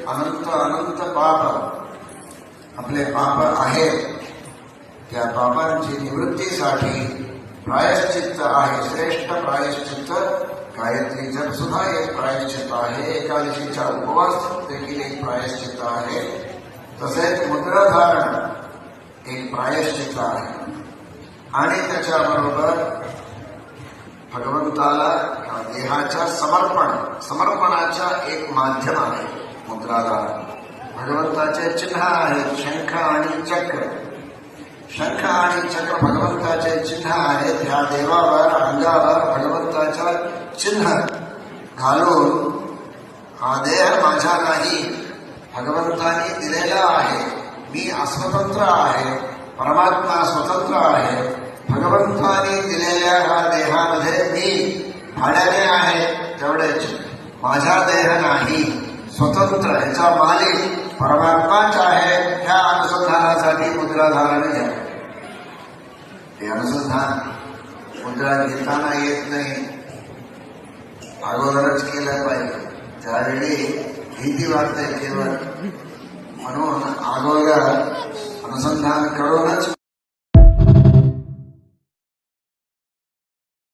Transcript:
अनंत अनंत पाप आपले पाप आहेत, त्या पापांची निवृत्तीसाठी प्रायश्चित्त आहे. श्रेष्ठ प्रायश्चित्त गायत्री जप सुद्धा एक प्रायश्चित्त आहे. एकादशीचा उपवास देखील एक प्रायश्चित्त आहे. तसेच मुद्राधारण एक प्रायश्चित्त आहे. आणि त्याच्याबरोबर भगवंताला देहाच्या समर्पणाच्या एक माध्यम आहे मुद्राधारण. भगवंताचे चिन्ह आहेत शंख आणि चक्र. शंख आणि चक्र भगवंताचे चिन्ह आहेत. ह्या देवावर अंगावर भगवंताच्या चिन्ह घालून हा देह माझा नाही, भगवंतानी दिलेला आहे. मी अस्वतंत्र आहे, परमात्मा स्वतंत्र आहे. भगवंतानी दिलेल्या ह्या देहामध्ये मी भाड्याने आहे तेवढेच. माझा देह नाही, स्वतंत्र, याचा मालिक परमात्माच आहे. ह्या अनुसंधानासाठी मुद्रा धारण घ्या. हे अनुसंधान मुद्रा घेताना येत नाही, अगोदरच केलं पाहिजे. त्यावेळी भीती वाटते केवळ, म्हणून अगोदर अनुसंधान करूनच